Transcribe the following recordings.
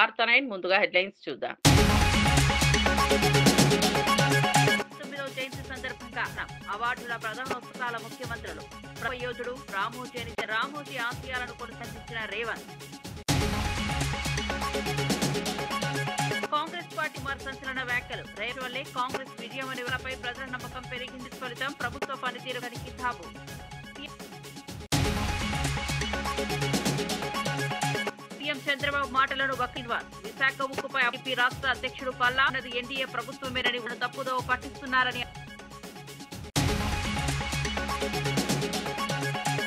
వార్తా 9 ముందుగా హెడ్లైన్స్ చూద్దాం. 9వ జయంతి సందర్భంగా అవార్డుల ప్రధానోత్సవాల ముఖ్యమంత్రులు యోధుడు రామోజీ ఆశయాలను కొనసాగించిన రేవంత్. కాంగ్రెస్ పార్టీ మరో సంచలన వ్యాఖ్యలు. రేపు వల్లే కాంగ్రెస్ విజయం అనే వారిపై ప్రజల నమ్మకం పెరిగింది. ఫలితం ప్రభుత్వ పనితీరు కితాబు. సీఎం చంద్రబాబు మాటలను వక్రీవాద్. విశాఖ ఉక్కుపై టీడీపీ రాష్ట్ర అధ్యక్షుడు పల్లా అన్నది ఎన్డీఏ ప్రభుత్వమేనని తప్పుదో పట్టిస్తున్నారని.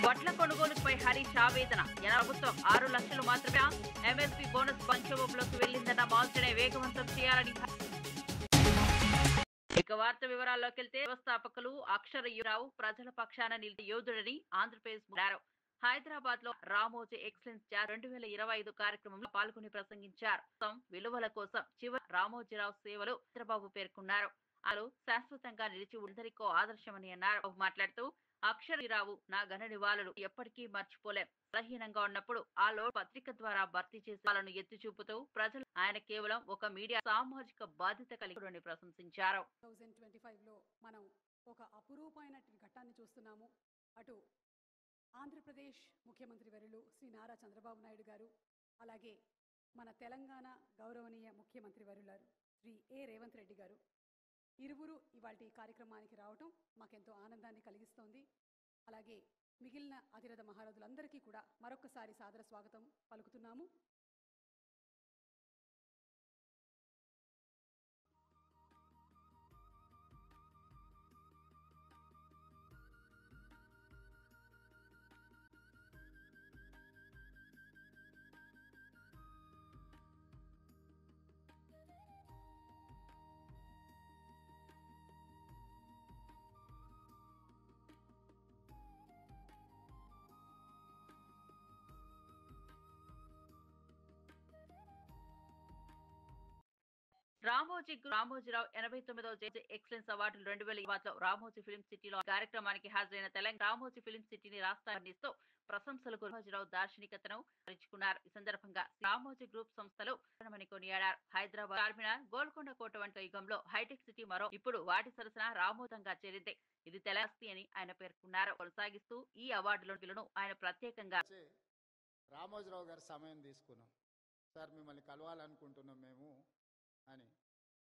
వడ్ల కొనుగోలుపై హరీష్ ఆవేదన. ప్రభుత్వం 6 లక్షలు మాత్రమే ఎంఎస్పీ బోనస్ పంచవోపులోకి వెళ్లిందన్న మాల్చనే వేగవంతం చేయాలని. ఇక వార్త వివరాల్లోకి వెళ్తే వ్యవస్థాపకులు అక్షరరావు ప్రజల పక్షాన నిలిచిన యోధుడని ఆంధ్రప్రదేశ్ అన్నారు. హైదరాబాద్ లో రామోజీ ఎక్సలెన్స్ 2025 కార్యక్రమంలో పాల్గొని ప్రసంగించారు. విలువల కోసం చివరి రామోజీరావు సేవలు చంద్రబాబు పేర్కొన్నారు. అలు శాశ్వతంగా నిలిచి అందరికో ఆదర్శమని అన్నారు. మాట్లాడుతూ అక్షరరావు నా ఘన నివాళులు ఎప్పటికీ మర్చిపోలేం. బలహీనంగా ఉన్నప్పుడు ఆ లోటు పత్రిక ద్వారా భర్తీ చేసే వాళ్ళను ఎత్తి చూపుతూ ప్రజలు ఆయన కేవలం ఒక మీడియా సామాజిక బాధ్యత కలిగి ప్రశంసించారు. 2025లో మనం ఒక అపురూపమైన ఘట్టాన్ని చూస్తున్నాము. అటు ఆంధ్రప్రదేశ్ ముఖ్యమంత్రి వర్యులు శ్రీ నారా చంద్రబాబు నాయుడు గారు, అలాగే మన తెలంగాణ గౌరవనీయ ముఖ్యమంత్రి వర్యులు శ్రీ రేవంత్ రెడ్డి గారు ఇరువురు ఇవాల్టి కార్యక్రమానికి రావటం మాకెంతో ఆనందాన్ని కలిగిస్తోంది. అలాగే మిగిలిన అతిరథ మహారథులందరికీ కూడా మరొకసారి సాదర స్వాగతం పలుకుతున్నాము. రామోజీరావు 89వ జయంతి ఎక్సలెన్స్ అవార్డులు 2020లో రామోజీ ఫిల్మ్ సిటీలో కార్యక్రమానికి హాజరైన తెలంగాణ రామోజీ ఫిల్మ్ సిటీని రాష్ట్రాన్నిస్తూ ప్రశంసలకు రామోజీరావు దార్శనికతను స్మరించుకున్నారు. ఈ సందర్భంగా రామోజీ గ్రూప్ సంస్థలు కొనియాడారు. హైదరాబాద్ చార్మినార్, గోల్కొండ కోట వంటి యుగంలో హైటెక్ సిటీ మరో ఇప్పుడు వాటి సరసన రామోదంగా చేరింది. ఇది తెలంగాణ అని ఆయన పేర్కొన్నారు. కొనసాగిస్తూ ఈ అవార్డులను ఆయన ప్రత్యేకంగా రామోజీరావు గారి సమయం తీసుకున్నాం. సార్ మిమ్మల్ని కలవాలనుకుంటున్నాం మేము అని.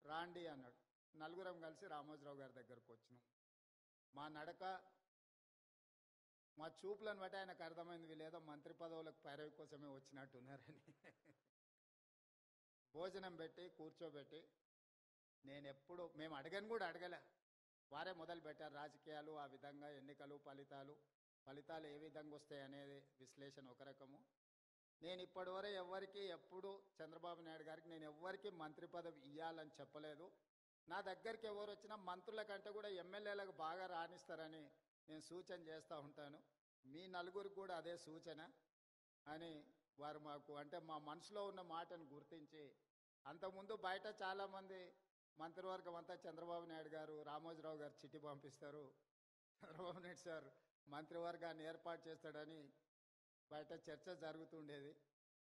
రాండి అన్నాడు. నలుగురం కలిసి రామోజీరావు గారి దగ్గరకు వచ్చినాం. మా నడక, మా చూపులను బట్టి ఆయనకు అర్థమైంది వీళ్ళేదో మంత్రి పదవులకు పైరవి కోసమే వచ్చినట్టున్నారని. భోజనం పెట్టి కూర్చోబెట్టి మేము అడగని కూడా అడగలే, వారే మొదలు పెట్టారు. రాజకీయాలు ఆ విధంగా, ఎన్నికలు, ఫలితాలు ఏ విధంగా వస్తాయి అనేది విశ్లేషణ ఒక రకము. నేను ఇప్పటివరకు ఎప్పుడు చంద్రబాబు నాయుడు గారికి నేను ఎవ్వరికి మంత్రి పదవి ఇవ్వాలని చెప్పలేదు. నా దగ్గరికి ఎవరు వచ్చినా మంత్రుల కంటే కూడా ఎమ్మెల్యేలకు బాగా రాణిస్తారని నేను సూచన చేస్తూ ఉంటాను. మీ నలుగురికి కూడా అదే సూచన అని వారు మాకు అంటే మా మనసులో ఉన్న మాటను గుర్తించి, అంతకుముందు బయట చాలామంది మంత్రివర్గం అంతా చంద్రబాబు నాయుడు గారు, రామోజీరావు గారు చిట్టి పంపిస్తారు, చంద్రబాబు నాయుడు సార్ మంత్రివర్గాన్ని ఏర్పాటు చేస్తాడని బయట చర్చ జరుగుతుండేది.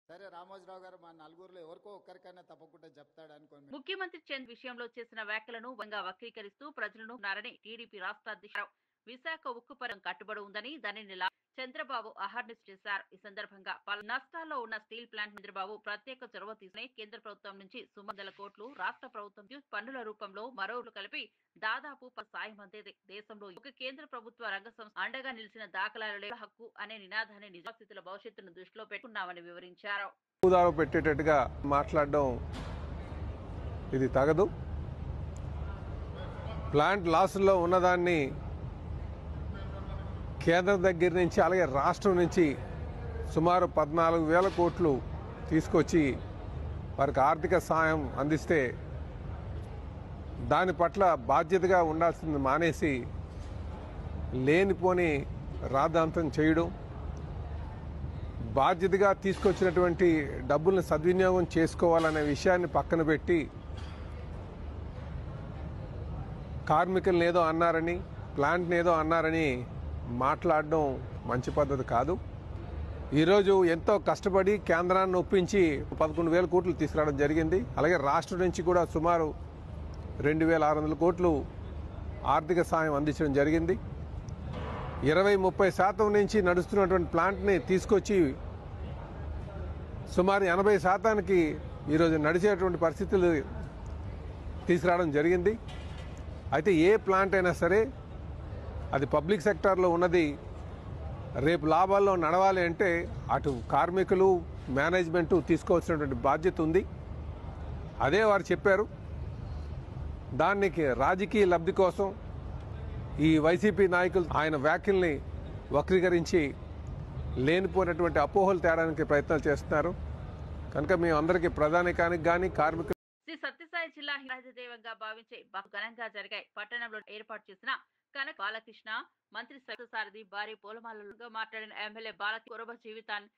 సరే రామోజీరావు గారు మా నలుగురులో ఎవరికో ఒక్కరికైనా తప్పకుండా చెప్తాడు అనుకోండి. ముఖ్యమంత్రి చంద్ర విషయంలో చేసిన వ్యాఖ్యలను వక్రీకరిస్తూ ప్రజలను నారని టీడీపీ రాష్ట్ర అధ్యక్షుడు విశాఖ ఉక్కు పరం కట్టుబడి ఉందని దానిని చంద్రబాబు అహర్నిశ చేశారు. ఈ సందర్భంగా పలు నష్టాల్లో ఉన్న స్టీల్ ప్లాంట్ చంద్రబాబు ప్రత్యేక చొరవ తీసుకుని కేంద్ర ప్రభుత్వం నుంచి సుమందల కోట్లు, రాష్ట్ర ప్రభుత్వం పన్నుల రూపంలో మరోట్లు కలిపి దాదాపు సాయం అందేది. దేశంలో ఒక కేంద్ర ప్రభుత్వ రంగ సంస్థ అండగా నిలిచిన దాఖలాలు హక్కు అనే నినాదాన్ని నిజాస్థితుల భవిష్యత్తును దృష్టిలో పెట్టుకున్నామని వివరించారు. పెట్టేటట్టుగా మాట్లాడడం ఇది తగదు. ప్లాంట్ లాసుల్లో ఉన్నదాన్ని కేంద్రం దగ్గర నుంచి అలాగే రాష్ట్రం నుంచి సుమారు 14,000 కోట్లు తీసుకొచ్చి వారికి ఆర్థిక సాయం అందిస్తే దాని పట్ల బాధ్యతగా ఉండాల్సింది మానేసి లేనిపోని రాద్ధాంతం చేయడం, బాధ్యతగా తీసుకొచ్చినటువంటి డబ్బుల్ని సద్వినియోగం చేసుకోవాలనే విషయాన్ని పక్కన పెట్టి కార్మికులను ఏదో అన్నారని, ప్లాంట్ని ఏదో అన్నారని మాట్లాడడం మంచి పద్ధతి కాదు. ఈరోజు ఎంతో కష్టపడి కేంద్రాన్ని ఒప్పించి 11,000 కోట్లు తీసుకురావడం జరిగింది. అలాగే రాష్ట్రం నుంచి కూడా సుమారు 2,600 కోట్లు ఆర్థిక సాయం అందించడం జరిగింది. 20-30% నుంచి నడుస్తున్నటువంటి ప్లాంట్ని తీసుకొచ్చి సుమారు 80%కి ఈరోజు నడిచేటువంటి పరిస్థితులు తీసుకురావడం జరిగింది. అయితే ఏ ప్లాంట్ అయినా సరే అది పబ్లిక్ సెక్టార్లో ఉన్నది రేపు లాభాల్లో నడవాలి అంటే అటు కార్మికులు మేనేజ్మెంటు తీసుకోవాల్సినటువంటి బాధ్యత ఉంది. అదే వారు చెప్పారు. దానికి రాజకీయ లబ్ధి కోసం ఈ వైసీపీ నాయకులు ఆయన వ్యాఖ్యల్ని వక్రీకరించి లేనిపోయినటువంటి అపోహలు తేడానికి ప్రయత్నాలు చేస్తున్నారు. కనుక మేము అందరికీ ప్రధానికానికి కానీ కార్మికులు శ్రీ సత్యసాయి జిల్లా రాజదేవంగా భావించే బహు ఘనంగా జరిగాయి. పట్టణంలో ఏర్పాటు చేసిన కనక బాలకృష్ణ మంత్రి సారథి భారీ పూలమాలలుగా మాట్లాడిన ఎమ్మెల్యే బాలకృష్ణ కురబ జీవితాన్ని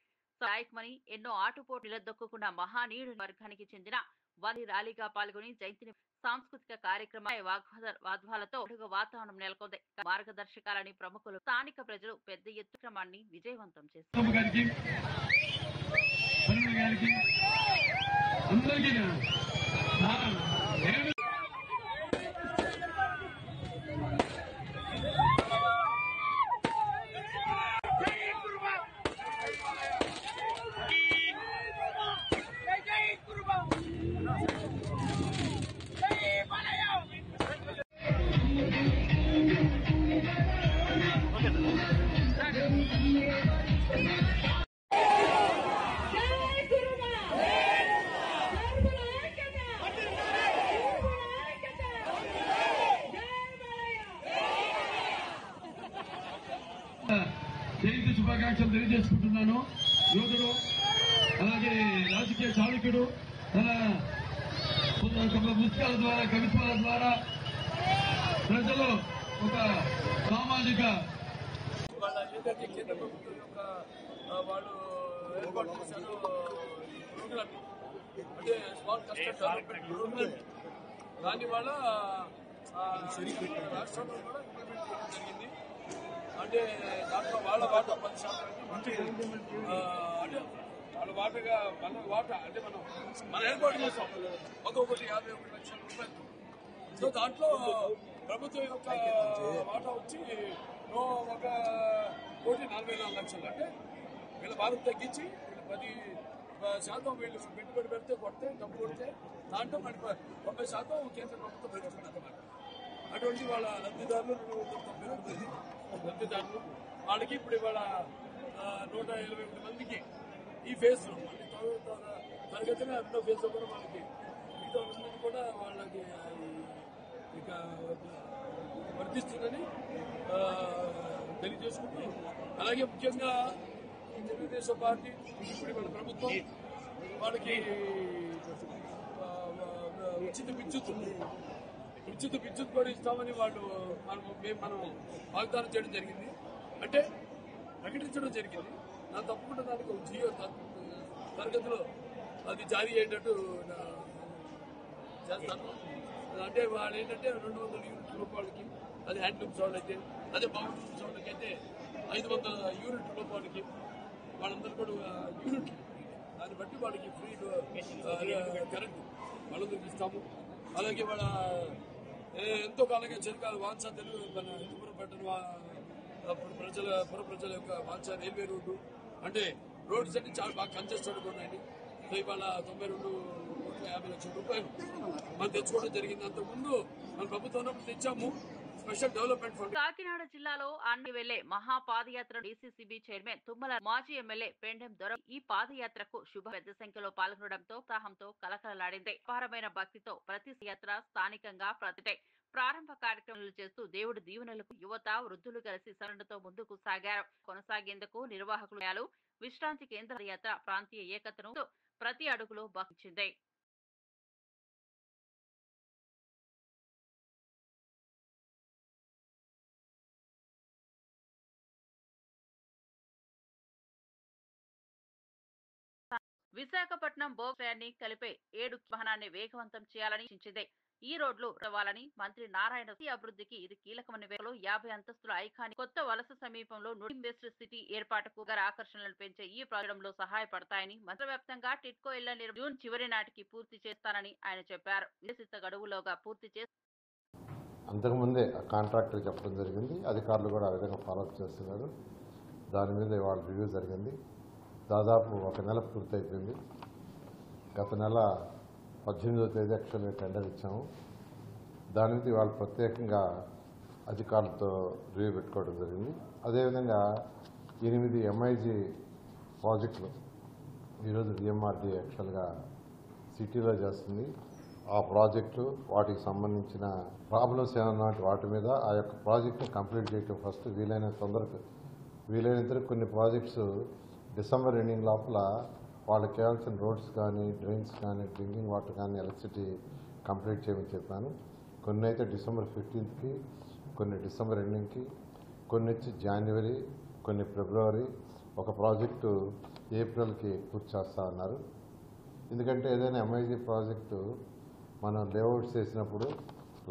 నాయకమని ఎన్నో ఆటుపోటు నిలదొక్కున్న మహానీయుడు వర్గానికి చెందిన వారి ర్యాలీగా పాల్గొని జయంతిని సాంస్కృతిక కార్యక్రమ వాద్వాలతో వాతావరణం నెలకొంది. మార్గదర్శకాలని ప్రముఖులు స్థానిక ప్రజలు పెద్ద ఎత్తున క్రమాన్ని విజయవంతం చేశారు. జయంతి శుభాకాంక్షలు తెలియజేసుకుంటున్నాను. యోధుడు, అలాగే రాజకీయ చాళుక్యుడు, తన పుస్తకాల ద్వారా కవిత్వాల ద్వారా ప్రజలు ఒక సామాజిక వాళ్ళ ఏదైతే కేంద్ర ప్రభుత్వం యొక్క వాళ్ళు ఏర్పాటు చేశారు ప్రోగ్రామ్, అంటే స్మాల్ కస్టమర్ డెవలప్మెంట్ ప్రోగ్రామ్, దాని వల్ల రాష్ట్రంలో కూడా ఇంప్లిమెంట్ చేయడం జరిగింది. అంటే దాంట్లో వాళ్ళ వాటా 10% అంటే వాళ్ళ వాటగా మన వాటా అంటే మనం ఏర్పాటు చేస్తాం 151 లక్షల రూపాయలు. సో దాంట్లో ప్రభుత్వం యొక్క వాటా వచ్చి 1,40,00,000. అంటే వీళ్ళ భారత్ తగ్గించి 10% వీళ్ళు పెట్టుబడి పెడితే కొడితే డబ్బు కొడితే దాంట్లో మరి 90% కేంద్ర ప్రభుత్వం పెట్టుకుంటుంది అన్నమాట. అటువంటి వాళ్ళ లబ్ధిదారులు 292 మంది లబ్ధిదారులు. వాళ్ళకి ఇప్పుడు ఇవాళ 121 మందికి ఈ ఫేజ్లో మళ్ళీ తరగతిన రెండో ఫేజ్లో కూడా వాళ్ళకి మిగతా మంది కూడా వాళ్ళకి ఇక వర్తిస్తుందని తెలియజేసుకుంటూ, అలాగే ముఖ్యంగా తెలుగుదేశం పార్టీ ఇప్పుడు మన ప్రభుత్వం వాళ్ళకి ఉచిత విద్యుత్ కూడా ఇస్తామని వాళ్ళు మనం వాగ్దానం చేయడం జరిగింది. అంటే ప్రకటించడం జరిగింది. నా తప్పకుండా దానికి జియో తరగతిలో అది జారీ అయ్యేటట్టు చేస్తాను. అంటే వాళ్ళు ఏంటంటే 200 యూనిట్ల రూపాయలకి, అది హ్యాండ్లూమ్స్ వాళ్ళకి, అదే బాగుంటుంది వాళ్ళకి అయితే 500 యూనిట్ల రూపాయలకి వాళ్ళందరూ కూడా యూనిట్లు, దాన్ని బట్టి వాళ్ళకి ఫ్రీ కరెంటు వాళ్ళందరికి ఇస్తాము. అలాగే వాళ్ళ ఎంతో కాలంగా చెరకాల వాంఛ తెలుగు మన హిందూపురం పట్టణ పుర ప్రజల యొక్క వాంఛ రైల్వే రోడ్డు, అంటే రోడ్స్ అన్ని చాలా బాగా కంజెస్టెడ్ ఉన్నాయండి. సో ఇవాళ 92,50,00,000 రూపాయలు మనం తెచ్చుకోవడం జరిగింది. అంతకుముందు మన ప్రభుత్వం తెచ్చాము స్పెషల్ డెవలప్మెంట్ ఫండ్. కాకినాడ జిల్లాలో అన్ని వెళ్లే మహాపాదయాత్ర డీసీసీబీ చైర్మన్ తుమ్మల మాజీ ఎమ్మెల్యే పెండెం దొర ఈ పాదయాత్రకు పెద్ద సంఖ్యలో పాల్గొనడంతో ఉత్సాహంతో కలకలలాడింది. అపారమైన భక్తితో ప్రతి యాత్ర స్థానికంగా ప్రారంభ కార్యక్రమాలు చేస్తూ దేవుడి దీవెనలకు యువత వృద్ధులు కలిసి సరణతో ముందుకు సాగారు. కొనసాగేందుకు నిర్వాహకులు విశ్రాంతి కేంద్ర యాత్ర ప్రాంతీయ ఏకతను ప్రతి అడుగులో భక్తించింది. విశాఖపట్నం బోర్యాన్ని కలిపే 7 వాహనాన్ని వేగవంతం చేయాలని సూచించింది. ఈ రోడ్లు రావాలని మంత్రి నారాయణ అభివృద్ధికి ఇది కీలకమని 50 అంతస్తుల ఐకానిక్ కొత్త వలస సమీపంలో ఇన్వెస్ట్ సిటీ ఏర్పాటుకు ఆకర్షణలను పెంచే ఈ ప్రాజెక్టులో సహాయపడతాయని మంత్రి వ్యాప్తంగా టిట్కో ఇళ్ల నిర్మాణం జూన్ చివరి నాటికి పూర్తి చేస్తానని ఆయన చెప్పారు. నిర్దేశిత గడువులోగా పూర్తి చేసి అంతకుముందే కాంట్రాక్టర్ చెప్పడం జరిగింది. అధికారులు కూడా ఆ విధంగా ఫాలోఅప్ చేస్తున్నారు. దాని మీద ఇవాళ రివ్యూ జరిగింది. దాదాపు 1 నెల పూర్తయిపోయింది. గత నెల 18వ తేదీ యాక్చువల్గా టెండర్ ఇచ్చాము. దాని మీద ఇవాళ ప్రత్యేకంగా అధికారులతో రివ్యూ పెట్టుకోవడం జరిగింది. అదేవిధంగా 8 ఎంఐజీ ప్రాజెక్టులు ఈరోజు డిఎంఆర్డీ యాక్చువల్గా సిటీలో చేస్తుంది. ఆ ప్రాజెక్టు వాటికి సంబంధించిన ప్రాబ్లమ్స్ ఏమన్నా వాటి మీద ఆ యొక్క ప్రాజెక్ట్ని కంప్లీట్ చేయటం ఫస్ట్ వీలైనంత కొన్ని ప్రాజెక్ట్స్ డిసెంబర్ ఎండింగ్ లోపల వాళ్ళకి కావాల్సిన రోడ్స్ కానీ డ్రైన్స్ కానీ డ్రింకింగ్ వాటర్ కానీ ఎలక్ట్రిసిటీ కంప్లీట్ చేయమని చెప్పాను. కొన్ని అయితే డిసెంబర్ 15కి, కొన్ని డిసెంబర్ ఎండింగ్కి, కొన్ని వచ్చి జనవరి, కొన్ని ఫిబ్రవరి, ఒక ప్రాజెక్టు ఏప్రిల్కి పూర్తి చేస్తా అన్నారు. ఎందుకంటే ఏదైనా ఎంఐజీ ప్రాజెక్టు మనం లేఅవుట్స్ వేసినప్పుడు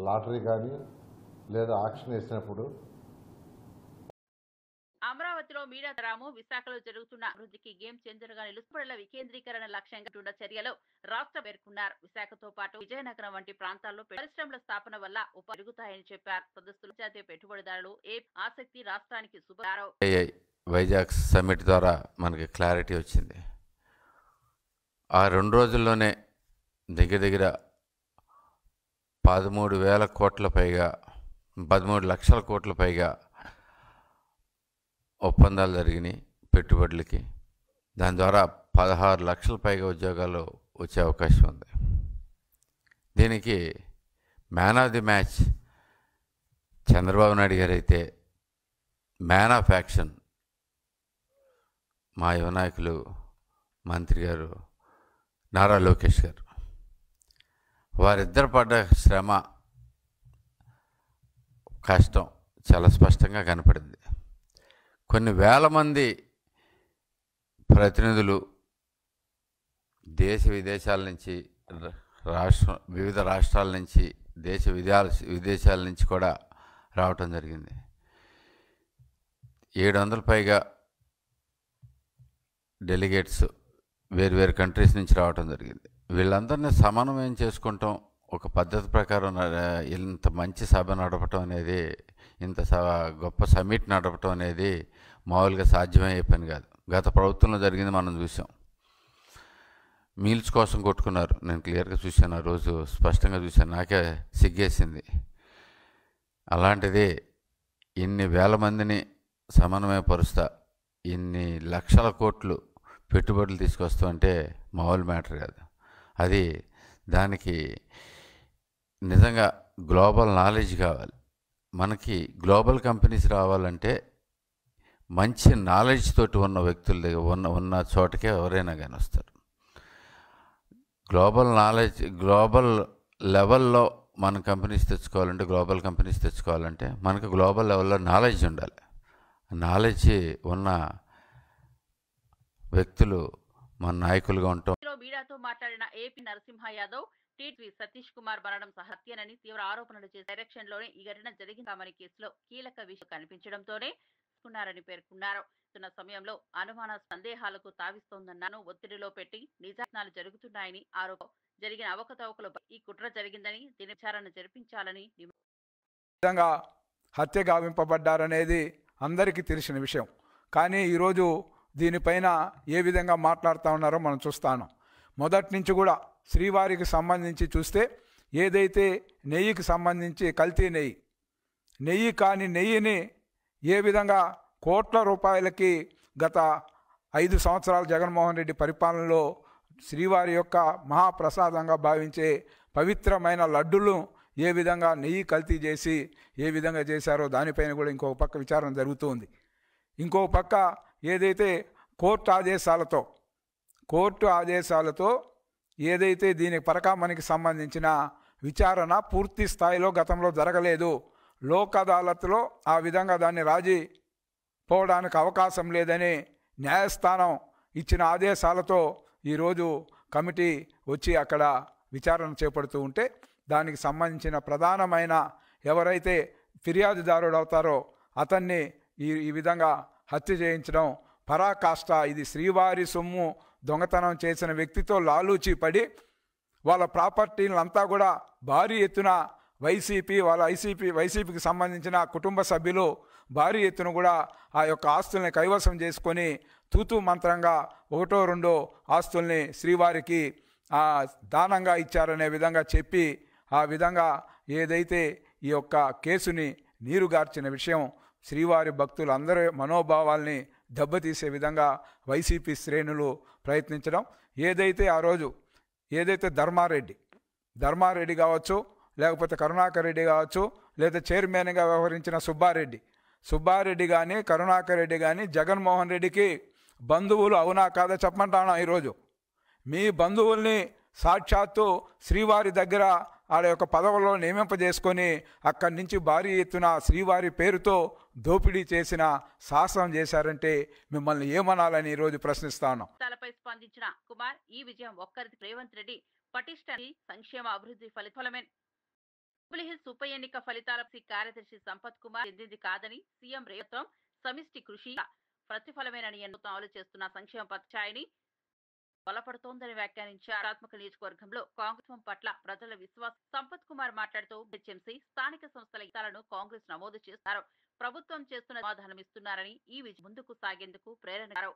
లాటరీ కానీ లేదా ఆక్షన్ వేసినప్పుడు అమరావతిలో మీడియా రాము విశాఖలో జరుగుతున్న అభివృద్ధికి గేమ్ చేంజర్ గా నిలుస్తున్న వికేంద్రీకరణ లక్ష్యంగా ఉన్న చర్యలు రాష్ట్ర పేర్కొన్నారు. విశాఖతో పాటు విజయనగరం వంటి ప్రాంతాల్లో పరిశ్రమల స్థాపన వల్ల పెరుగుతాయని చెప్పారు. సదస్సులు జాతీయ పెట్టుబడిదారులు ఆసక్తి రాష్ట్రానికి శుభారో. వైజాగ్ సమ్మిట్ ద్వారా మనకి క్లారిటీ వచ్చింది. ఆ 2 రోజుల్లోనే దగ్గర 13,000 కోట్ల పైగా 13 లక్షల కోట్ల పైగా ఒప్పందాలు జరిగినాయి పెట్టుబడులకి. దాని ద్వారా 16 లక్షల పైగా ఉద్యోగాలు వచ్చే అవకాశం ఉంది. దీనికి man of the match Chandrababu Naidu గారు అయితే, మ్యాన్ ఆఫ్ యాక్షన్ మా యువ నాయకులు మంత్రి గారు నారా లోకేష్ గారు. వారిద్దరు పడ్డ శ్రమ కష్టం చాలా స్పష్టంగా కనపడింది. కొన్ని వేల మంది ప్రతినిధులు దేశ విదేశాల నుంచి, వివిధ రాష్ట్రాల నుంచి, విదేశాల నుంచి కూడా రావటం జరిగింది. 700 పైగా డెలిగేట్స్ వేరు కంట్రీస్ నుంచి రావటం జరిగింది. వీళ్ళందరినీ సమన్వయం చేసుకుంటాం, ఒక పద్ధతి ప్రకారం ఇంత మంచి సభ నడపటం అనేది, ఇంత గొప్ప సమిట్ నడపటం అనేది మామూలుగా సాధ్యమయ్యే పని కాదు. గత ప్రభుత్వంలో జరిగింది మనం చూసాం. మీల్స్ కోసం కొట్టుకున్నారు. నేను క్లియర్గా చూశాను, ఆ రోజు స్పష్టంగా చూశాను. నాకే సిగ్గేసింది. అలాంటిది ఇన్ని వేల మందిని సమన్వయపరుస్తా, ఇన్ని లక్షల కోట్లు పెట్టుబడులు తీసుకొస్తాం అంటే మామూలు మ్యాటర్ కాదు. అది దానికి నిజంగా గ్లోబల్ నాలెడ్జ్ కావాలి. మనకి గ్లోబల్ కంపెనీస్ రావాలంటే మంచి నాలెడ్జ్ తోటి ఉన్న వ్యక్తుల దగ్గర ఉన్న చోటకే ఎవరైనా కానీ వస్తారు. గ్లోబల్ లెవెల్లో మన కంపెనీస్ తెచ్చుకోవాలంటే, గ్లోబల్ కంపెనీస్ తెచ్చుకోవాలంటే మనకు గ్లోబల్ లెవెల్లో నాలెడ్జ్ ఉండాలి. నాలెడ్జ్ ఉన్న వ్యక్తులు మన నాయకులుగా ఉంటాం. మీడియాతో మాట్లాడిన ఏపీ నరసింహ యాదవ్ టీటీ సతీష్ కుమార్ మరణం హత్యనని తీవ్ర ఆరోపణలు చేసే డైరెక్షన్ లోనే ఈ ఘటన జరిగిందామని కేసులో కీలక విషయం కనిపించడంతోనే తీసుకున్నారని పేర్కొన్నారు. సమయంలో అనుమాన సందేహాలకు తావిస్తోందన్నాను. ఒత్తిడిలో పెట్టి నిజాలు జరుగుతున్నాయని ఆరోపణ జరిగిన అవకతవకలు ఈ కుట్ర జరిగిందని దీని విచారణ జరిపించాలని విధంగా హత్య గావింపబడ్డారనేది అందరికీ తెలిసిన విషయం. కానీ ఈరోజు దీనిపైన ఏ విధంగా మాట్లాడుతూ ఉన్నారో మనం చూస్తాను. మొదటి నుంచి కూడా శ్రీవారికి సంబంధించి చూస్తే ఏదైతే నెయ్యికి సంబంధించి కల్తీ నెయ్యి కాని నెయ్యిని ఏ విధంగా కోట్ల రూపాయలకి గత 5 సంవత్సరాలు జగన్మోహన్ రెడ్డి పరిపాలనలో శ్రీవారి యొక్క మహాప్రసాదంగా భావించే పవిత్రమైన లడ్డులు ఏ విధంగా నెయ్యి కల్తీ చేసి ఏ విధంగా చేశారో దానిపైన కూడా ఇంకొక పక్క విచారణ జరుగుతూ ఉంది. ఇంకో పక్క ఏదైతే కోర్టు ఆదేశాలతో ఏదైతే దీని పరకామణికి సంబంధించిన విచారణ పూర్తి స్థాయిలో గతంలో జరగలేదు. లోక్ అదాలత్లో ఆ విధంగా దాన్ని రాజీ పోవడానికి అవకాశం లేదని న్యాయస్థానం ఇచ్చిన ఆదేశాలతో ఈరోజు కమిటీ వచ్చి అక్కడ విచారణ చేపడుతూ ఉంటే దానికి సంబంధించిన ప్రధానమైన ఎవరైతే ఫిర్యాదుదారుడు అవుతారో అతన్ని ఈ విధంగా హత్య చేయించడం పరాకాష్ట. ఇది శ్రీవారి సొమ్ము దొంగతనం చేసిన వ్యక్తితో లాలూచి పడి వాళ్ళ ప్రాపర్టీలంతా కూడా భారీ ఎత్తున వైసీపీకి సంబంధించిన కుటుంబ సభ్యులు భారీ ఎత్తున కూడా ఆ యొక్క ఆస్తుల్ని కైవసం చేసుకొని తూతూ మంత్రంగా 1-2 ఆస్తుల్ని శ్రీవారికి దానంగా ఇచ్చారనే విధంగా చెప్పి ఆ విధంగా ఏదైతే ఈ యొక్క కేసుని నీరుగార్చిన విషయం శ్రీవారి భక్తులందరి మనోభావాల్ని దెబ్బతీసే విధంగా వైసీపీ శ్రేణులు ప్రయత్నించడం. ఏదైతే ఆ రోజు ధర్మారెడ్డి కావచ్చు, లేకపోతే కరుణాకర్ రెడ్డి కావచ్చు, లేదా చైర్మన్గా వ్యవహరించిన సుబ్బారెడ్డి కానీ కరుణాకర్ రెడ్డి కానీ జగన్మోహన్ రెడ్డికి బంధువులు అవునా కాదా చెప్పమంటాను. ఈరోజు మీ బంధువుల్ని సాక్షాత్తు శ్రీవారి దగ్గర వాళ్ళ యొక్క పదవుల్లో నియమింపజేసుకొని అక్కడి నుంచి భారీ ఎత్తున శ్రీవారి పేరుతో దోపిడీ చేసిన సాహసం చేశారంటే మిమ్మల్ని ఏమనాలని ఈరోజు ప్రశ్నిస్తాను. తలపై స్పందించిన కుమార్, ఈ విజయం ఒక్కరిది రేవంత్ రెడ్డి పటిష్ట సంక్షేమ అభివృద్ధి ఫలితమే. జూబ్లీహిల్స్ ఉప ఎన్నిక ఫలితాల కార్యదర్శి సంపత్ కుమార్ చెందింది కాదని, సీఎం రేవంత్ సమిష్టి కృషి ప్రతిఫలమేనని అమలు చేస్తున్న సంక్షేమ పథకాన్ని బలపడుతోందని వ్యాఖ్యానించారు. ఆత్మక నియోజకవర్గంలో కాంగ్రెస్ పట్ల ప్రజల విశ్వాసం. సంపత్ కుమార్ మాట్లాడుతూ హెచ్ఎంసీ స్థానిక సంస్థల ఇతాలను కాంగ్రెస్ నమోదు చేస్తారు. ప్రభుత్వం చేస్తున్న సమాధానం ఇస్తున్నారని ఈ విజయం ముందుకు సాగేందుకు ప్రేరణగారు.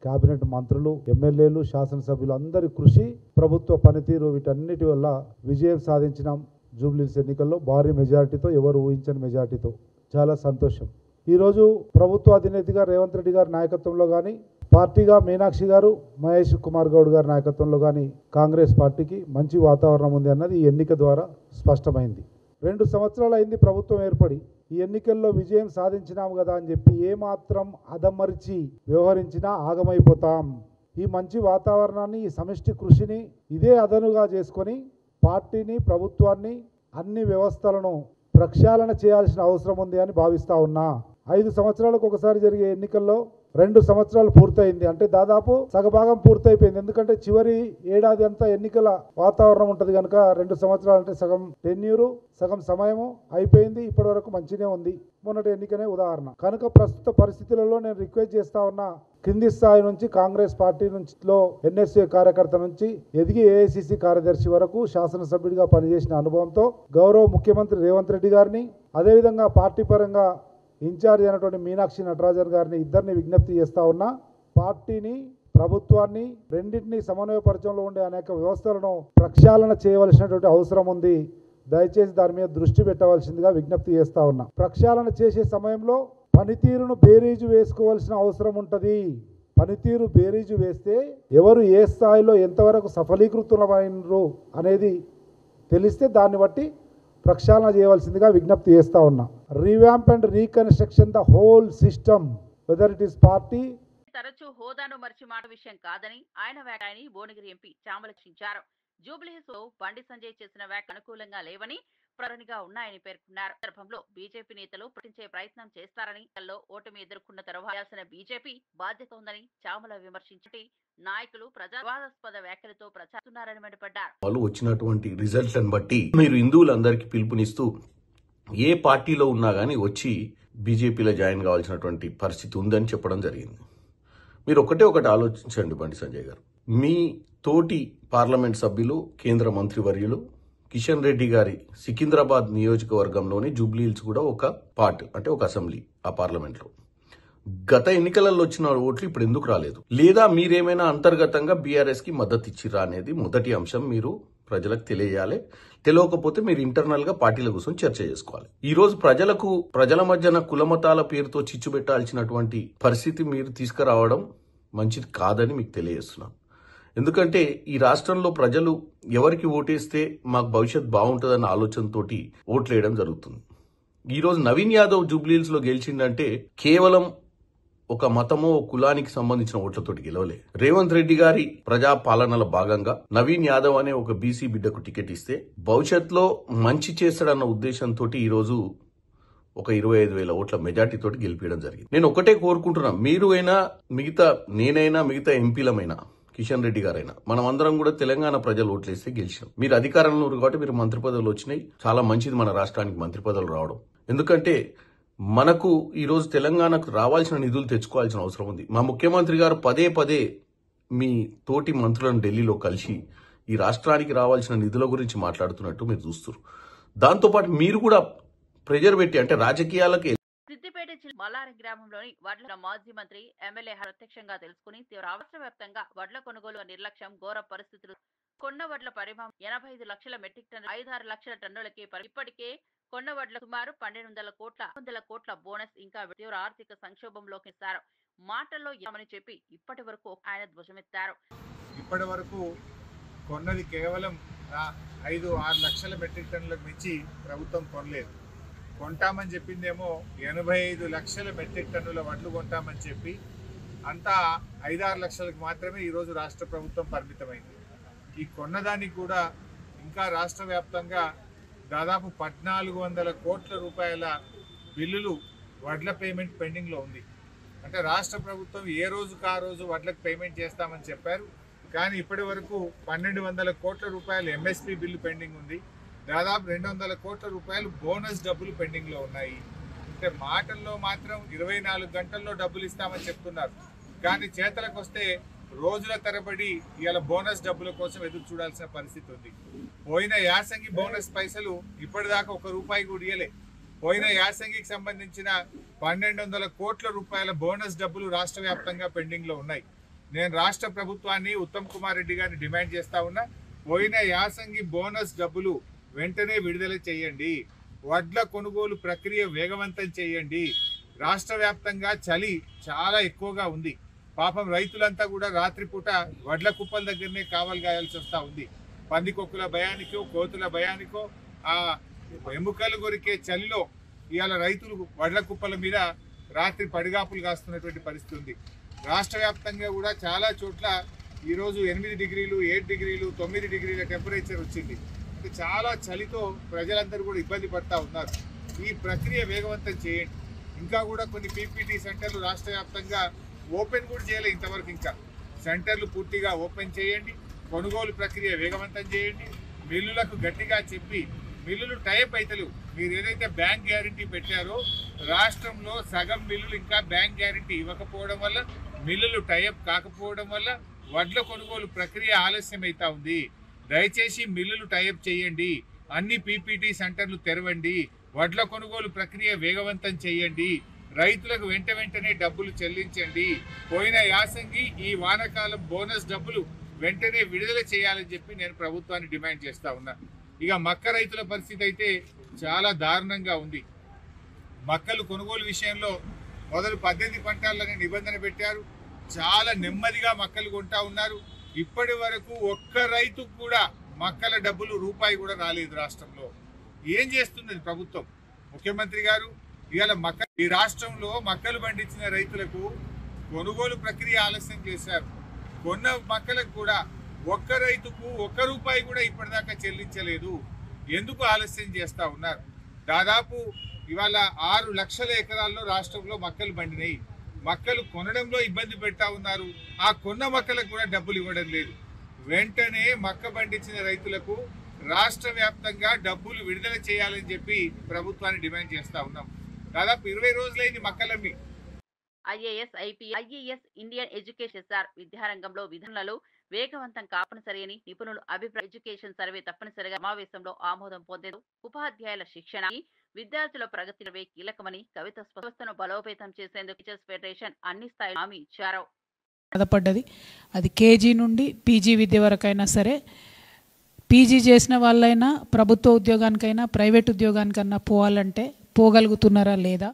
కేబినెట్ మంత్రులు, ఎమ్మెల్యేలు, శాసనసభ్యులు అందరి కృషి, ప్రభుత్వ పనితీరు వీటన్నిటి వల్ల విజయం సాధించినాం. జూబ్లీహిల్స్ ఎన్నికల్లో భారీ మెజారిటీతో, ఎవరు ఊహించని మెజారిటీతో. చాలా సంతోషం. ఈరోజు ప్రభుత్వ అధినేతగా రేవంత్ రెడ్డి గారి నాయకత్వంలో కానీ, పార్టీగా మీనాక్షి గారు, మహేష్ కుమార్ గౌడ్ గారి నాయకత్వంలో కానీ కాంగ్రెస్ పార్టీకి మంచి వాతావరణం ఉంది అన్నది ఈ ఎన్నిక ద్వారా స్పష్టమైంది. 2 సంవత్సరాలు అయింది ప్రభుత్వం ఏర్పడి. ఈ ఎన్నికల్లో విజయం సాధించినాము కదా అని చెప్పి ఏమాత్రం అదమరిచి వ్యవహరించినా ఆగమైపోతాం. ఈ మంచి వాతావరణాన్ని, ఈ సమిష్టి కృషిని ఇదే అదనుగా చేసుకొని పార్టీని, ప్రభుత్వాన్ని, అన్ని వ్యవస్థలను ప్రక్షాళన చేయాల్సిన అవసరం ఉంది అని భావిస్తా ఉన్నా. 5 సంవత్సరాలకు ఒకసారి జరిగే ఎన్నికల్లో 2 సంవత్సరాలు పూర్తయింది. అంటే దాదాపు సగభాగం పూర్తయిపోయింది. ఎందుకంటే చివరి ఏడాది అంతా ఎన్నికల వాతావరణం ఉంటుంది కనుక 2 సంవత్సరాలు అంటే సగం టెన్యూరు, సగం సమయము అయిపోయింది. ఇప్పటి వరకు మంచినే ఉంది. మొన్నటి ఎన్నికనే ఉదాహరణ. కనుక ప్రస్తుత పరిస్థితులలో నేను రిక్వెస్ట్ చేస్తా ఉన్నా, కింది స్థాయి నుంచి కాంగ్రెస్ పార్టీ నుంచిలో ఎన్ఎస్ఏ కార్యకర్త నుంచి ఎదిగి ఏఐసిసి కార్యదర్శి వరకు శాసనసభ్యుడిగా పనిచేసిన అనుభవంతో గౌరవ ముఖ్యమంత్రి రేవంత్ రెడ్డి గారిని, అదేవిధంగా పార్టీ పరంగా ఇన్ఛార్జ్ అయినటువంటి మీనాక్షి నటరాజన్ గారిని ఇద్దరిని విజ్ఞప్తి చేస్తా ఉన్నా, పార్టీని, ప్రభుత్వాన్ని రెండింటినీ సమన్వయపరచంలో ఉండే అనేక వ్యవస్థలను ప్రక్షాళన చేయవలసినటువంటి అవసరం ఉంది. దయచేసి దాని మీద దృష్టి పెట్టవలసిందిగా విజ్ఞప్తి చేస్తా ఉన్నా. ప్రక్షాళన చేసే సమయంలో పనితీరును బేరీజు వేసుకోవాల్సిన అవసరం ఉంటుంది. పనితీరు బేరీజు వేస్తే ఎవరు ఏ స్థాయిలో ఎంతవరకు సఫలీకృతులమైనరు అనేది తెలిస్తే దాన్ని బట్టి ప్రక్షాళన చేయవలసిందిగా విజ్ఞప్తి చేస్తా ఉన్నా. Revamp and reconstruction the whole system, whether it is party. తరచూ హోదాను మర్చి మాట విషయం కాదని ఆయన వ్యాఖ్యాన్ని భువనగిరి ఎంపీ చామలక్షించారు. జూబ్లీహిల్స్ లో బండి సంజయ్ చేసిన వ్యాఖ్య అనుకూలంగా లేవని, ప్రధానిగా ఉన్నాయని పేర్కొన్నారు. సందర్భంలో బీజేపీ నేతలు ప్రకటించే ప్రయత్నం చేస్తారని, ఓటమి ఎదుర్కొన్న తర్వాత బీజేపీ బాధ్యత ఉందని చామల విమర్శించి నాయకులు ప్రజావాదాస్పద వ్యాఖ్యలతో ప్రచారిస్తున్నారని మండిపడ్డారు. వాళ్ళు వచ్చినటువంటి రిజల్ట్లను బట్టి మీరు హిందువులందరికీ పిలుపునిస్తూ ఏ పార్టీలో ఉన్నా కానీ వచ్చి బీజేపీలో జాయిన్ కావాల్సినటువంటి పరిస్థితి ఉందని చెప్పడం జరిగింది. మీరు ఒకటి ఆలోచించండి బండి సంజయ్ గారు, మీ తోటి పార్లమెంట్ సభ్యులు, కేంద్ర మంత్రివర్యులు కిషన్ రెడ్డి గారి సికింద్రాబాద్ నియోజకవర్గంలోని జూబ్లీహిల్స్ కూడా ఒక పార్ట్, అంటే ఒక అసెంబ్లీ, ఆ పార్లమెంట్లో గత ఎన్నికలలో వచ్చిన ఓట్లు ఇప్పుడు ఎందుకు రాలేదు? లేదా మీరేమైనా అంతర్గతంగా బీఆర్ఎస్ కి మద్దతు ఇచ్చిరా అనేది మొదటి అంశం మీరు ప్రజలకు తెలియజేయాలి. తెలియకపోతే మీరు ఇంటర్నల్ గా పార్టీల కోసం చర్చ చేసుకోవాలి. ఈ రోజు ప్రజల మధ్యన కులమతాల పేరుతో చిచ్చు పెట్టాల్సినటువంటి పరిస్థితి మీరు తీసుకురావడం మంచిది కాదని మీకు తెలియజేస్తున్నాను. ఎందుకంటే ఈ రాష్ట్రంలో ప్రజలు ఎవరికి ఓటేస్తే మాకు భవిష్యత్ బాగుంటుందన్న ఆలోచనతోటి ఓట్లేయడం జరుగుతుంది. ఈ రోజు నవీన్ యాదవ్ జూబ్లీహిల్స్ లో గెలిచిందంటే కేవలం ఒక మతమో కులానికి సంబంధించిన ఓట్లతోటి గెలవలే. రేవంత్ రెడ్డి గారి ప్రజా పాలనలో భాగంగా నవీన్ యాదవ్ అనే ఒక బీసీ బిడ్డకు టికెట్ ఇస్తే భవిష్యత్తులో మంచి చేస్తాడన్న ఉద్దేశంతో ఈ రోజు ఒక 25,000 ఓట్ల మెజార్టీ తోటి గెలిపించడం జరిగింది. నేను ఒకటే కోరుకుంటున్నా, మీరు అయినా నేనైనా మిగతా ఎంపీలమైనా కిషన్ రెడ్డి గారైనా మనం అందరం కూడా తెలంగాణ ప్రజలు ఓట్లేస్తే గెలిచాం. మీరు అధికారంలో ఉన్నారు కాబట్టి మీరు మంత్రి పదవులు వచ్చినాయి. చాలా మంచిది మన రాష్ట్రానికి మంత్రి పదవులు రావడం. ఎందుకంటే మనకు ఈరోజు తెలంగాణకు రావాల్సిన నిధులు తెచ్చుకోవాల్సిన అవసరం ఉంది. మా ముఖ్యమంత్రి గారు పదే పదే మీ తోటి మంత్రులను ఢిల్లీలో కలిసి ఈ రాష్ట్రానికి రావాల్సిన నిధుల గురించి మాట్లాడుతున్నట్టు మీరు చూస్తారు. దాంతోపాటు మీరు కూడా ప్రెజర్ పెట్టి అంటే రాజకీయాలకు సిద్దిపేట జిల్లా మల్లారం గ్రామంలోని వడ్ల మాజీ మంత్రి ఎమ్మెల్యే ప్రత్యక్షంగా తెలుసుకుని రాష్ట్ర వ్యాప్తంగా వడ్ల కొనుగోలు నిర్లక్ష్యం, ఘోర పరిస్థితులు, కొన్న వడ్ల పరిమాణం 85 లక్షల మెట్రిక్ టన్నులు 5-6 లక్షల టన్నులకి ఇప్పటికే కొన్న వడ్ల సుమారు 1200 కోట్ల బోనస్ ఇంకా తీవ్ర ఆర్థిక సంక్షోభంలోకి ఇస్తారు. మాటల్లో ఏమని చెప్పి ఇప్పటి వరకు ఆయన ధ్వజమెత్తారు. ఇప్పటి వరకు కొన్నది కేవలం 5-6 లక్షల మెట్రిక్ టన్నులకు మించి ప్రభుత్వం కొనలేదు. కొంటామని చెప్పిందేమో 85 లక్షల మెట్రిక్ టన్నుల వడ్లు కొంటామని చెప్పి అంతా 5-6 లక్షలకు మాత్రమే ఈరోజు రాష్ట్ర ప్రభుత్వం పరిమితమైంది. ఈ కొన్నదానికి కూడా ఇంకా రాష్ట్ర వ్యాప్తంగా దాదాపు 1400 కోట్ల రూపాయల బిల్లులు వడ్ల పేమెంట్ పెండింగ్లో ఉంది. అంటే రాష్ట్ర ప్రభుత్వం ఏ రోజుకు ఆ రోజు వడ్లకు పేమెంట్ చేస్తామని చెప్పారు. కానీ ఇప్పటి వరకు 1200 కోట్ల రూపాయలు ఎంఎస్పీ బిల్లు పెండింగ్ ఉంది. దాదాపు 200 కోట్ల రూపాయలు బోనస్ డబ్బులు పెండింగ్లో ఉన్నాయి. అంటే మాటల్లో మాత్రం 24 గంటల్లో డబ్బులు ఇస్తామని చెప్తున్నారు. కానీ చేతలకు వస్తే రోజుల తరబడి ఇవాళ బోనస్ డబ్బుల కోసం ఎదురు చూడాల్సిన పరిస్థితి ఉంది. పోయిన యాసంగి బోనస్ పైసలు ఇప్పటిదాకా 1 రూపాయి కూడా ఇయ్యలే. పోయిన యాసంగికి సంబంధించిన 1200 కోట్ల రూపాయల బోనస్ డబ్బులు రాష్ట్ర వ్యాప్తంగా పెండింగ్లో ఉన్నాయి. నేను రాష్ట్ర ప్రభుత్వాన్ని ఉత్తమ్ కుమార్ రెడ్డి గారిని డిమాండ్ చేస్తా ఉన్నా, పోయిన యాసంగి బోనస్ డబ్బులు వెంటనే విడుదల చేయండి. వడ్ల కొనుగోలు ప్రక్రియ వేగవంతం చేయండి. రాష్ట్ర వ్యాప్తంగా చలి చాలా ఎక్కువగా ఉంది. పాపం రైతులంతా కూడా రాత్రిపూట వడ్ల కుప్పల దగ్గరనే కావలి గాయాల్సి వస్తూ ఉంది. పందికొక్కుల భయానికో కోతుల భయానికో ఆ ఎముకలు కొరికే చలిలో ఇవాళ రైతులు వడ్ల కుప్పల మీద రాత్రి పడిగాపులు కాస్తున్నటువంటి పరిస్థితి ఉంది. రాష్ట్ర వ్యాప్తంగా కూడా చాలా చోట్ల ఈరోజు 8 డిగ్రీలు 7 డిగ్రీలు 9 డిగ్రీల టెంపరేచర్ వచ్చింది. చాలా చలితో ప్రజలందరూ కూడా ఇబ్బంది పడతా ఉన్నారు. ఈ ప్రక్రియ వేగవంతం చేయండి. ఇంకా కూడా కొన్ని పీపీటీ సెంటర్లు రాష్ట్ర వ్యాప్తంగా ఓపెన్ కూడా చేయలేదు ఇంతవరకు. ఇంకా సెంటర్లు పూర్తిగా ఓపెన్ చేయండి. కొనుగోలు ప్రక్రియ వేగవంతం చేయండి. మిల్లులకు గట్టిగా చెప్పి మిల్లులు టైప్ అవుతలేవు. మీరు ఏదైతే బ్యాంక్ గ్యారంటీ పెట్టారో రాష్ట్రంలో సగం మిల్లులు ఇంకా బ్యాంక్ గ్యారంటీ ఇవ్వకపోవడం వల్ల, మిల్లులు టైప్ కాకపోవడం వల్ల వడ్ల కొనుగోలు ప్రక్రియ ఆలస్యం అవుతా ఉంది. దయచేసి మిల్లులు టైప్ చేయండి. అన్ని పీపీటీ సెంటర్లు తెరవండి. వడ్ల కొనుగోలు ప్రక్రియ వేగవంతం చేయండి. రైతులకు వెంటనే డబ్బులు చెల్లించండి. పోయిన యాసంగి ఈ వానాకాలం బోనస్ డబ్బులు వెంటనే విడుదల చేయాలని చెప్పి నేను ప్రభుత్వాన్ని డిమాండ్ చేస్తా ఉన్నా. ఇక మక్క రైతుల పరిస్థితి అయితే చాలా దారుణంగా ఉంది. మక్కలు కొనుగోలు విషయంలో మొదలు 18 క్వింటాలని నిబంధన పెట్టారు. చాలా నెమ్మదిగా మక్కలు కొంటా ఉన్నారు. ఇప్పటి వరకు ఒక్క రైతుకు కూడా మక్కల డబ్బులు రూపాయి కూడా రాలేదు రాష్ట్రంలో. ఏం చేస్తున్నది ప్రభుత్వం? ముఖ్యమంత్రి గారు ఇవాళ ఈ రాష్ట్రంలో మక్కలు పండించిన రైతులకు కొనుగోలు ప్రక్రియ ఆలస్యం చేశారు. కొన్న మక్కలకు కూడా ఒక్క రైతుకు 1 రూపాయి కూడా ఇప్పటిదాకా చెల్లించలేదు. ఎందుకు ఆలస్యం చేస్తూ ఉన్నారు? దాదాపు ఇవాళ 6 లక్షల ఎకరాల్లో రాష్ట్రంలో మక్కలు పండినాయి. మక్కలు కొనడంలో ఇబ్బంది పెడతా ఉన్నారు. ఆ కొన్న మక్కలకు కూడా డబ్బులు ఇవ్వడం లేదు. వెంటనే మక్క పండించిన రైతులకు రాష్ట్ర వ్యాప్తంగా డబ్బులు విడుదల చేయాలని చెప్పి ప్రభుత్వాన్ని డిమాండ్ చేస్తా ఉన్నాం. దాదాపు 20 రోజులైంది మక్కలమ్మి. ఐఏఎస్, ఐఏఎస్ ఇండియన్ ఎడ్యుకేషన్ విద్యారంగంలో విధానాలు వేగవంతం కాపనిసరి అని నిపుణులు అభిప్రాయ. ఎడ్యుకేషన్ సర్వే తప్పనిసరిగా సమావేశంలో ఆమోదం పొందేందుకు ఉపాధ్యాయుల శిక్షణ, విద్యార్థుల ప్రగతివే కీలకమని కవిత వ్యవస్థను బలోపేతం చేసేందుకు టీచర్స్ ఫెడరేషన్ అన్ని స్థాయిలో హామీ ఇచ్చారు. బాధపడ్డది. అది కేజీ నుండి పీజీ విద్య వరకైనా సరే, పీజీ చేసిన వాళ్ళైనా ప్రభుత్వ ఉద్యోగానికైనా ప్రైవేట్ ఉద్యోగానికైనా పోవాలంటే పోగలుగుతున్నారా లేదా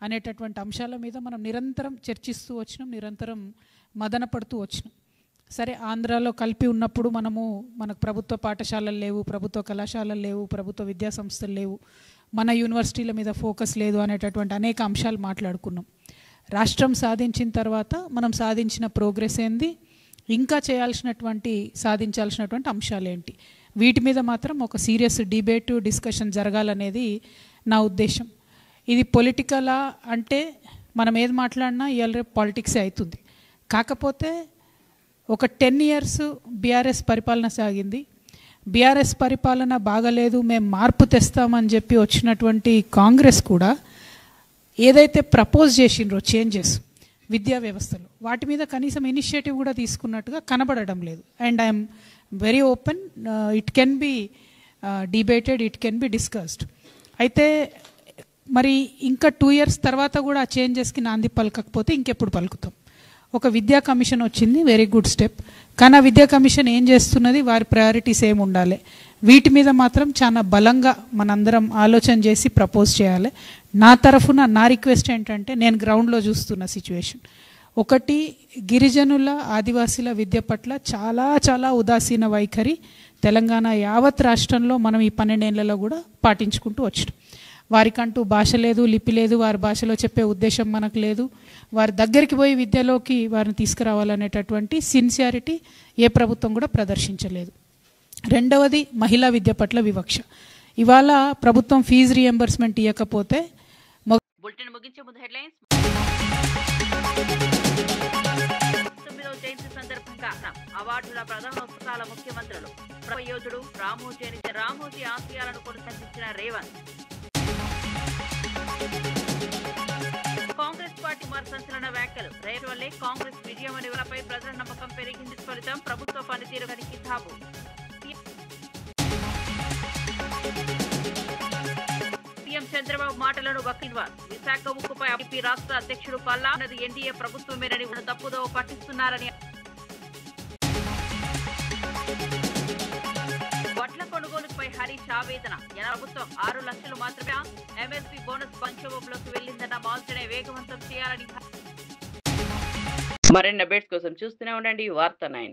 అనేటటువంటి అంశాల మీద మనం నిరంతరం చర్చిస్తూ వచ్చినాం, నిరంతరం మదన పడుతూ వచ్చినాం. సరే, ఆంధ్రాలో కలిపి ఉన్నప్పుడు మనకు ప్రభుత్వ పాఠశాలలు లేవు, ప్రభుత్వ కళాశాలలు లేవు, ప్రభుత్వ విద్యా సంస్థలు లేవు, మన యూనివర్సిటీల మీద ఫోకస్ లేదు అనేటటువంటి అనేక అంశాలు మాట్లాడుకున్నాం. రాష్ట్రం సాధించిన తర్వాత మనం సాధించిన ప్రోగ్రెస్ ఏంది, ఇంకా సాధించాల్సినటువంటి అంశాలు ఏంటి, వీటి మీద మాత్రం ఒక సీరియస్ డిబేటు డిస్కషన్ జరగాలనేది నా ఉద్దేశం. ఇది పొలిటికలా అంటే మనం ఏది మాట్లాడినా ఇవాళ రేపు పాలిటిక్సే అవుతుంది. కాకపోతే ఒక 10 years బీఆర్ఎస్ పరిపాలన సాగింది. బీఆర్ఎస్ పరిపాలన బాగలేదు, మేము మార్పు తెస్తామని చెప్పి వచ్చినటువంటి కాంగ్రెస్ కూడా ఏదైతే ప్రపోజ్ చేసిండ్రో చేంజెస్ విద్యా వ్యవస్థలో వాటి మీద కనీసం ఇనిషియేటివ్ కూడా తీసుకున్నట్టుగా కనబడడం లేదు. And I'm very open, it can be debated, it can be discussed. అయితే మరి ఇంకా 2 years తర్వాత కూడా ఆ చేంజెస్కి నాంది పలకకపోతే ఇంకెప్పుడు పలుకుతాం? ఒక విద్యా కమిషన్ వచ్చింది, వెరీ గుడ్ స్టెప్. కానీ ఆ విద్యా కమిషన్ ఏం చేస్తున్నది, వారి ప్రయారిటీస్ ఏమి ఉండాలి, వీటి మీద మాత్రం చాలా బలంగా మనందరం ఆలోచన చేసి ప్రపోజ్ చేయాలి. నా తరఫున నా రిక్వెస్ట్ ఏంటంటే, నేను గ్రౌండ్లో చూస్తున్న సిచ్యువేషన్ ఒకటి, గిరిజనుల ఆదివాసీల విద్య పట్ల చాలా చాలా ఉదాసీన వైఖరి తెలంగాణ యావత్ రాష్ట్రంలో మనం ఈ 12 ఏళ్లలో కూడా పాటించుకుంటూ వచ్చినాం. వారికంటూ భాష లేదు, లిపి లేదు, వారి భాషలో చెప్పే ఉద్దేశం మనకు లేదు. వారి దగ్గరికి పోయి విద్యలోకి వారిని తీసుకురావాలనేటటువంటి సిన్సియారిటీ ఏ ప్రభుత్వం కూడా ప్రదర్శించలేదు. రెండవది, మహిళా విద్య పట్ల వివక్ష. ఇవాళ ప్రభుత్వం ఫీజు రీఎంబర్స్మెంట్ ఇవ్వకపోతే బులెటిన్ ముగించే ముందు హెడ్లైన్స్. 9వ జయంతి సందర్భంగా అవార్డుల ప్రధానోత్సవాల ముఖ్యమంత్రులు యోధుడు రామోజీ ఆశయాలను కొనసాగించిన రేవంత్. కాంగ్రెస్ పార్టీ మరి సంచలన వ్యాఖ్యలు. రేపు వల్లే కాంగ్రెస్ విజయం అనే వారిపై ప్రజల నమ్మకం పెరిగింది. ఫలితం ప్రభుత్వ పనితీరు కనికి ధాబు. సీఎం చంద్రబాబు మాటలను వక్కిన్వార్. విశాఖ ఉక్కుపై టీడీపీ రాష్ట్ర అధ్యక్షుడు పల్లా అన్నది ఎన్డీఏ ప్రభుత్వమేనని తప్పుదోవ పట్టిస్తున్నారని. వడ్ల కొనుగోలుపై హరీష్ ఆవేదన. ప్రభుత్వం 6 లక్షలు మాత్రమే ఎంఎస్పీ బోనస్ సంక్షోభంలోకి వెళ్లిందన్న మార్చినే వేగవంతం చేయాలని. మరిన్ని అప్డేట్స్ కోసం చూస్తూనే ఉండండి వార్త 9.